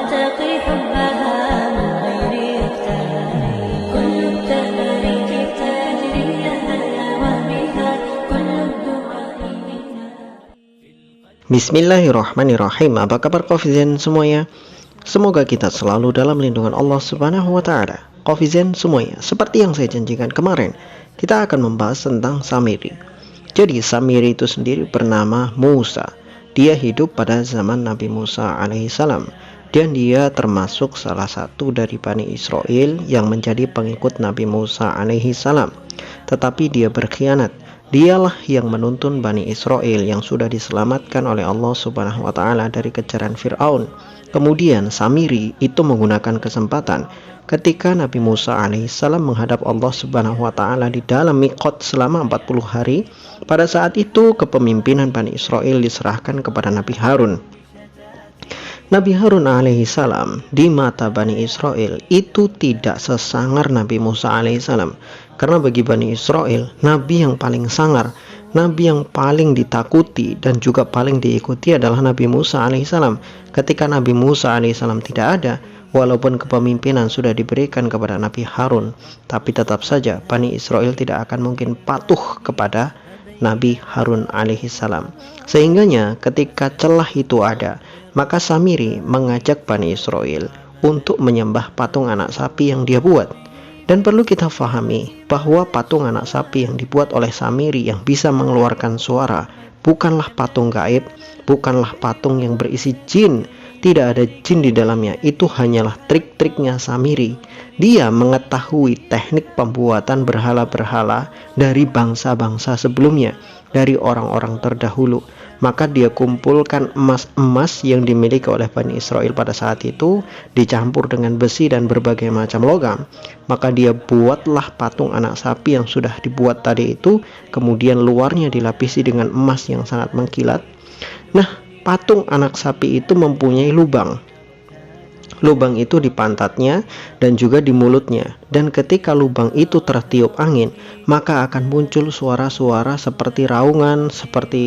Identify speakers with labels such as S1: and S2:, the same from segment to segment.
S1: وأعتقي حبها من غير اختياري كل التباريك تجري لها الهوى بها كل الدعاء منا.
S2: Bismillahirrahmanirrahim. Apa kabar Kofizen semuanya? Semoga kita selalu dalam lindungan Allah Subhanahu wa Ta'ala. Kofizen semuanya, seperti yang saya janjikan kemarin, kita akan membahas tentang Samiri. Jadi Samiri itu sendiri bernama Musa. Dia hidup pada zaman Nabi Musa alaihissalam, dan dia termasuk salah satu dari Bani Israel yang menjadi pengikut Nabi Musa alaihissalam. Tetapi dia berkhianat. Dialah yang menuntun Bani Israel yang sudah diselamatkan oleh Allah Subhanahu wa Ta'ala dari kejaran Fir'aun. Kemudian Samiri itu menggunakan kesempatan ketika Nabi Musa alaihissalam menghadap Allah Subhanahu wa Ta'ala di dalam miqat selama 40 hari. Pada saat itu kepemimpinan Bani Israel diserahkan kepada Nabi Harun. Nabi Harun alaihissalam di mata Bani Israel itu tidak sesangar Nabi Musa alaihissalam. Karena bagi Bani Israel, Nabi yang paling sangar, Nabi yang paling ditakuti dan juga paling diikuti adalah Nabi Musa alaihissalam. Ketika Nabi Musa alaihissalam tidak ada, walaupun kepemimpinan sudah diberikan kepada Nabi Harun, tapi tetap saja Bani Israel tidak akan mungkin patuh kepada Nabi Harun alaihissalam. Sehingganya ketika celah itu ada, maka Samiri mengajak Bani Israel untuk menyembah patung anak sapi yang dia buat. Dan perlu kita fahami bahwa patung anak sapi yang dibuat oleh Samiri yang bisa mengeluarkan suara bukanlah patung gaib, bukanlah patung yang berisi jin. Tidak ada jin di dalamnya. Itu hanyalah trik-triknya Samiri. Dia mengetahui teknik pembuatan berhala-berhala dari bangsa-bangsa sebelumnya, dari orang-orang terdahulu. Maka dia kumpulkan emas-emas yang dimiliki oleh Bani Israel pada saat itu, dicampur dengan besi dan berbagai macam logam. Maka dia buatlah patung anak sapi yang sudah dibuat tadi itu, kemudian luarnya dilapisi dengan emas yang sangat mengkilat. Nah, patung anak sapi itu mempunyai lubang. Lubang itu di pantatnya dan juga di mulutnya. Dan ketika lubang itu tertiup angin, maka akan muncul suara-suara seperti raungan, seperti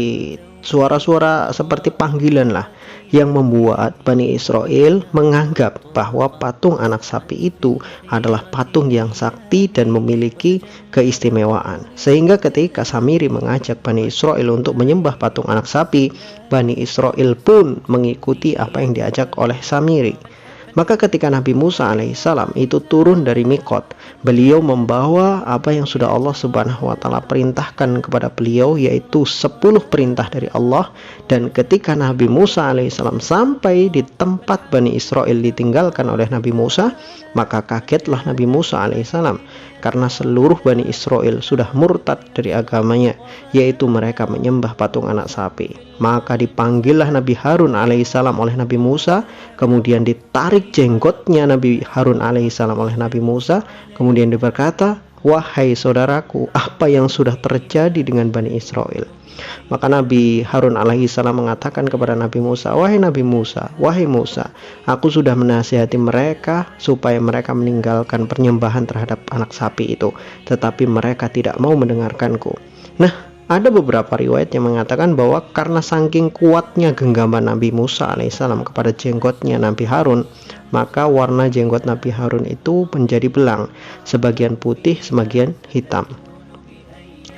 S2: suara-suara seperti panggilan lah, yang membuat Bani Israel menganggap bahwa patung anak sapi itu adalah patung yang sakti dan memiliki keistimewaan. Sehingga ketika Samiri mengajak Bani Israel untuk menyembah patung anak sapi, Bani Israel pun mengikuti apa yang diajak oleh Samiri. Maka ketika Nabi Musa alaihissalam itu turun dari miqat, beliau membawa apa yang sudah Allah Subhanahu wa Ta'ala perintahkan kepada beliau, yaitu 10 perintah dari Allah. Dan ketika Nabi Musa alaihissalam sampai di tempat Bani Israel ditinggalkan oleh Nabi Musa, maka kagetlah Nabi Musa alaihissalam karena seluruh Bani Israel sudah murtad dari agamanya, yaitu mereka menyembah patung anak sapi. Maka dipanggillah Nabi Harun alaihissalam oleh Nabi Musa, kemudian ditarik jenggotnya Nabi Harun alaihissalam oleh Nabi Musa, kemudian berkata, "Wahai saudaraku, apa yang sudah terjadi dengan Bani Israel?" Maka Nabi Harun alaihissalam mengatakan kepada Nabi Musa, "Wahai Nabi Musa, wahai Musa, aku sudah menasihati mereka supaya mereka meninggalkan penyembahan terhadap anak sapi itu, tetapi mereka tidak mau mendengarkanku." Nah, ada beberapa riwayat yang mengatakan bahwa karena saking kuatnya genggaman Nabi Musa alaihissalam kepada jenggotnya Nabi Harun, maka warna jenggot Nabi Harun itu menjadi belang, sebagian putih, sebagian hitam.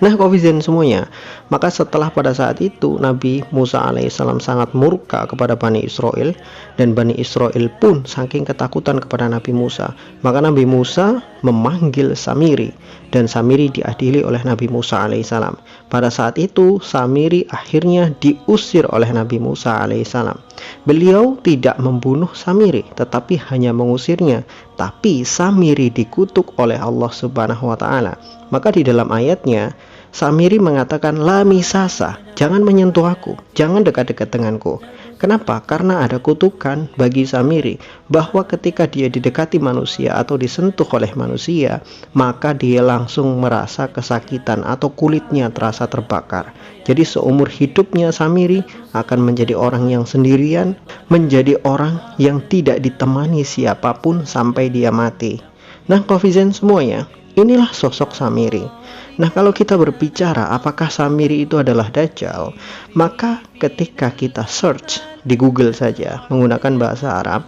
S2: Nah, Kofizen semuanya, maka setelah pada saat itu Nabi Musa alaihissalam sangat murka kepada Bani Israel, dan Bani Israel pun saking ketakutan kepada Nabi Musa, maka Nabi Musa memanggil Samiri, dan Samiri diadili oleh Nabi Musa alaihissalam. Pada saat itu Samiri akhirnya diusir oleh Nabi Musa alaihissalam. Beliau tidak membunuh Samiri, tetapi hanya mengusirnya. Tapi Samiri dikutuk oleh Allah Subhanahu wa Ta'ala. Maka di dalam ayatnya Samiri mengatakan, "La misasa, jangan menyentuh aku, jangan dekat-dekat denganku." Kenapa? Karena ada kutukan bagi Samiri bahwa ketika dia didekati manusia atau disentuh oleh manusia, maka dia langsung merasa kesakitan atau kulitnya terasa terbakar. Jadi seumur hidupnya Samiri akan menjadi orang yang sendirian, menjadi orang yang tidak ditemani siapapun sampai dia mati. Nah, Kofizen semuanya, inilah sosok Samiri. Nah, kalau kita berbicara apakah Samiri itu adalah Dajjal, maka ketika kita search di Google saja menggunakan bahasa Arab,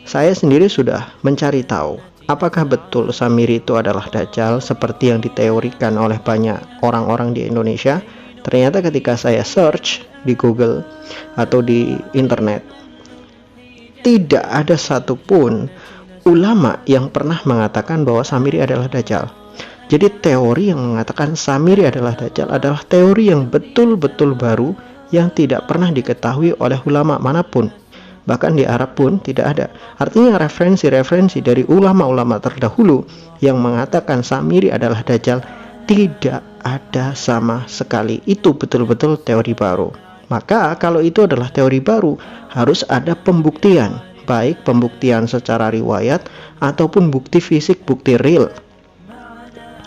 S2: Saya sendiri sudah mencari tahu apakah betul Samiri itu adalah Dajjal seperti yang diteorikan oleh banyak orang-orang di Indonesia. Ternyata ketika saya search di Google atau di internet, tidak ada satupun ulama yang pernah mengatakan bahwa Samiri adalah Dajjal. Jadi teori yang mengatakan Samiri adalah Dajjal adalah teori yang betul-betul baru yang tidak pernah diketahui oleh ulama manapun. Bahkan di Arab pun tidak ada. Artinya referensi-referensi dari ulama-ulama terdahulu yang mengatakan Samiri adalah Dajjal tidak ada sama sekali. Itu betul-betul teori baru. Maka kalau itu adalah teori baru, harus ada pembuktian, baik pembuktian secara riwayat ataupun bukti fisik, bukti real.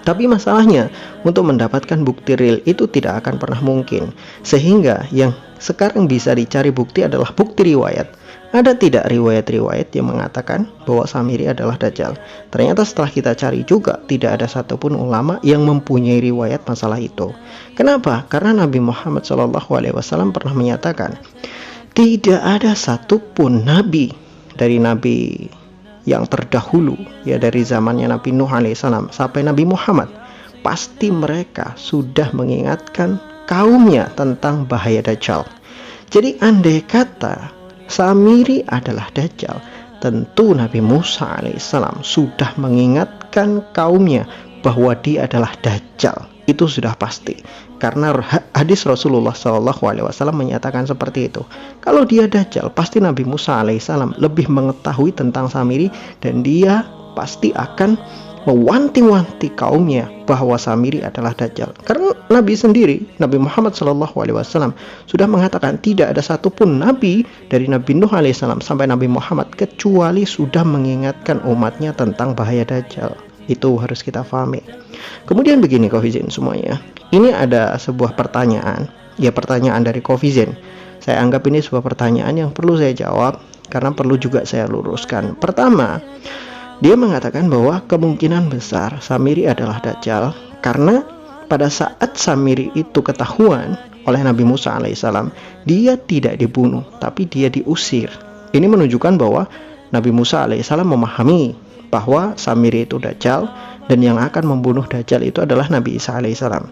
S2: Tapi masalahnya, untuk mendapatkan bukti real itu tidak akan pernah mungkin. Sehingga yang sekarang bisa dicari bukti adalah bukti riwayat. Ada tidak riwayat-riwayat yang mengatakan bahwa Samiri adalah Dajjal? Ternyata setelah kita cari juga tidak ada satupun ulama yang mempunyai riwayat masalah itu. Kenapa? Karena Nabi Muhammad SAW pernah menyatakan tidak ada satupun nabi dari nabi yang terdahulu, ya dari zamannya Nabi Nuh alaihissalam sampai Nabi Muhammad, pasti mereka sudah mengingatkan kaumnya tentang bahaya Dajjal. Jadi andai kata Samiri adalah Dajjal, tentu Nabi Musa alaihissalam sudah mengingatkan kaumnya bahwa dia adalah Dajjal. Itu sudah pasti, karena hadis Rasulullah SAW menyatakan seperti itu. Kalau dia Dajjal, pasti Nabi Musa alaihissalam lebih mengetahui tentang Samiri, dan dia pasti akan mewanti-wanti kaumnya bahwa Samiri adalah Dajjal. Karena Nabi sendiri, Nabi Muhammad SAW sudah mengatakan tidak ada satupun Nabi dari Nabi Nuh alaihissalam sampai Nabi Muhammad kecuali sudah mengingatkan umatnya tentang bahaya Dajjal. Itu harus kita pahami. Kemudian begini Coffeezen semuanya, ini ada sebuah pertanyaan, ya pertanyaan dari Coffeezen. Saya anggap ini sebuah pertanyaan yang perlu saya jawab karena perlu juga saya luruskan. Pertama, dia mengatakan bahwa kemungkinan besar Samiri adalah Dajjal karena pada saat Samiri itu ketahuan oleh Nabi Musa alaihissalam, dia tidak dibunuh tapi dia diusir. Ini menunjukkan bahwa Nabi Musa alaihissalam memahami bahwa Samiri itu Dajjal, dan yang akan membunuh Dajjal itu adalah Nabi Isa alaihissalam.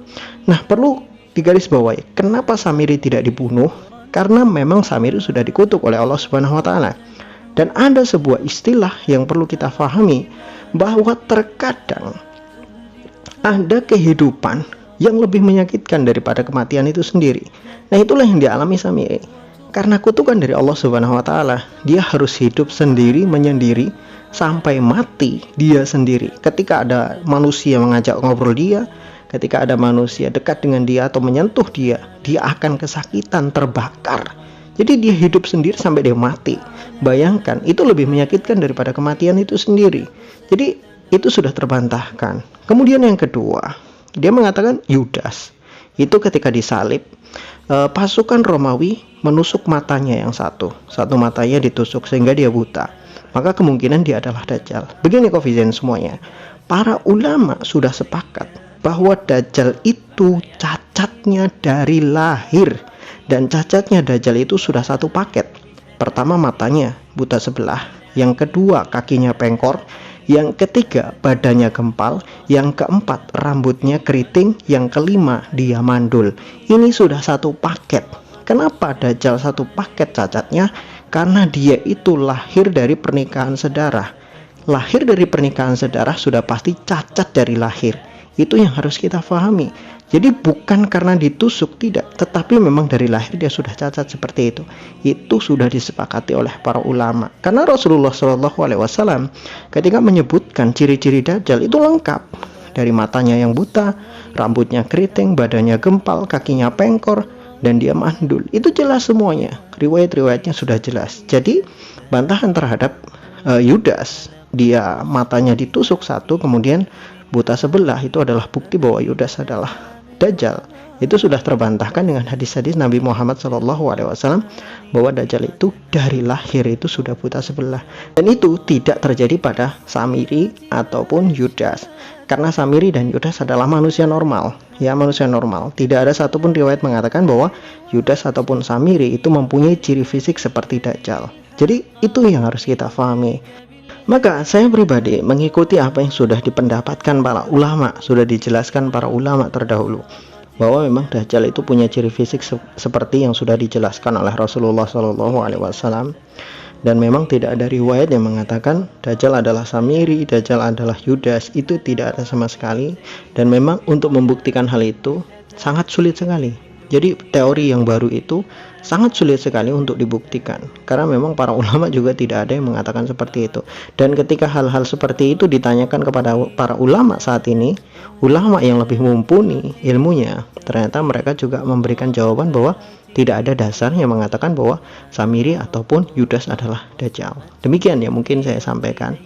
S2: Nah, perlu digarisbawahi, kenapa Samiri tidak dibunuh? Karena memang Samiri sudah dikutuk oleh Allah Subhanahu wa taala. Dan ada sebuah istilah yang perlu kita pahami, bahwa terkadang ada kehidupan yang lebih menyakitkan daripada kematian itu sendiri. Nah, itulah yang dialami Samiri. Karena kutukan dari Allah Subhanahu wa taala, dia harus hidup sendiri menyendiri sampai mati dia sendiri. Ketika ada manusia mengajak ngobrol dia, ketika ada manusia dekat dengan dia atau menyentuh dia, dia akan kesakitan, terbakar. Jadi dia hidup sendiri sampai dia mati. Bayangkan, itu lebih menyakitkan daripada kematian itu sendiri. Jadi itu sudah terbantahkan. Kemudian yang kedua, dia mengatakan Yudas itu ketika disalib, pasukan Romawi menusuk matanya yang satu matanya ditusuk sehingga dia buta. Maka kemungkinan dia adalah Dajjal. Begini Coffeezen semuanya, para ulama sudah sepakat bahwa Dajjal itu cacatnya dari lahir, dan cacatnya Dajjal itu sudah satu paket. Pertama, matanya buta sebelah, yang kedua kakinya pengkor, yang ketiga badannya gempal, yang keempat rambutnya keriting, yang kelima dia mandul. Ini sudah satu paket. Kenapa Dajjal satu paket cacatnya? Karena dia itu lahir dari pernikahan sedarah. Lahir dari pernikahan sedarah sudah pasti cacat dari lahir. Itu yang harus kita pahami. Jadi bukan karena ditusuk, tidak, tetapi memang dari lahir dia sudah cacat seperti itu. Itu sudah disepakati oleh para ulama. Karena Rasulullah SAW ketika menyebutkan ciri-ciri Dajjal itu lengkap. Dari matanya yang buta, rambutnya keriting, badannya gempal, kakinya pengkor, dan dia mandul. Itu jelas semuanya. Riwayat-riwayatnya sudah jelas. Jadi bantahan terhadap Yudas, dia matanya ditusuk satu kemudian buta sebelah, itu adalah bukti bahwa Yudas adalah Dajjal. Itu sudah terbantahkan dengan hadis-hadis Nabi Muhammad SAW bahwa Dajjal itu dari lahir itu sudah buta sebelah. Dan itu tidak terjadi pada Samiri ataupun Yudas. Karena Samiri dan Yudas adalah manusia normal, ya manusia normal. Tidak ada satupun riwayat mengatakan bahwa Yudas ataupun Samiri itu mempunyai ciri fisik seperti Dajjal. Jadi itu yang harus kita pahami. Maka saya pribadi mengikuti apa yang sudah dipendapatkan para ulama, sudah dijelaskan para ulama terdahulu, bahwa memang Dajjal itu punya ciri fisik seperti yang sudah dijelaskan oleh Rasulullah SAW. Dan memang tidak ada riwayat yang mengatakan Dajjal adalah Samiri, Dajjal adalah Yudas. Itu tidak ada sama sekali. Dan memang untuk membuktikan hal itu sangat sulit sekali. Jadi teori yang baru itu sangat sulit sekali untuk dibuktikan, karena memang para ulama juga tidak ada yang mengatakan seperti itu. Dan ketika hal-hal seperti itu ditanyakan kepada para ulama saat ini, ulama yang lebih mumpuni ilmunya, ternyata mereka juga memberikan jawaban bahwa tidak ada dasar yang mengatakan bahwa Samiri ataupun Yudas adalah Dajjal. Demikian yang mungkin saya sampaikan.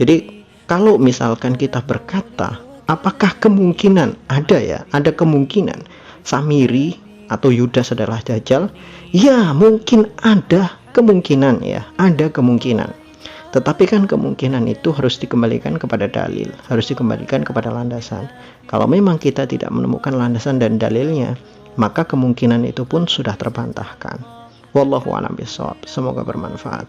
S2: Jadi kalau misalkan kita berkata, apakah kemungkinan ada kemungkinan Samiri atau Yudas adalah Dajjal? Ya, mungkin ada kemungkinan, ya, ada kemungkinan. Tetapi kan kemungkinan itu harus dikembalikan kepada dalil, harus dikembalikan kepada landasan. Kalau memang kita tidak menemukan landasan dan dalilnya, maka kemungkinan itu pun sudah terbantahkan. Wallahu a'lam bishawab. Semoga bermanfaat.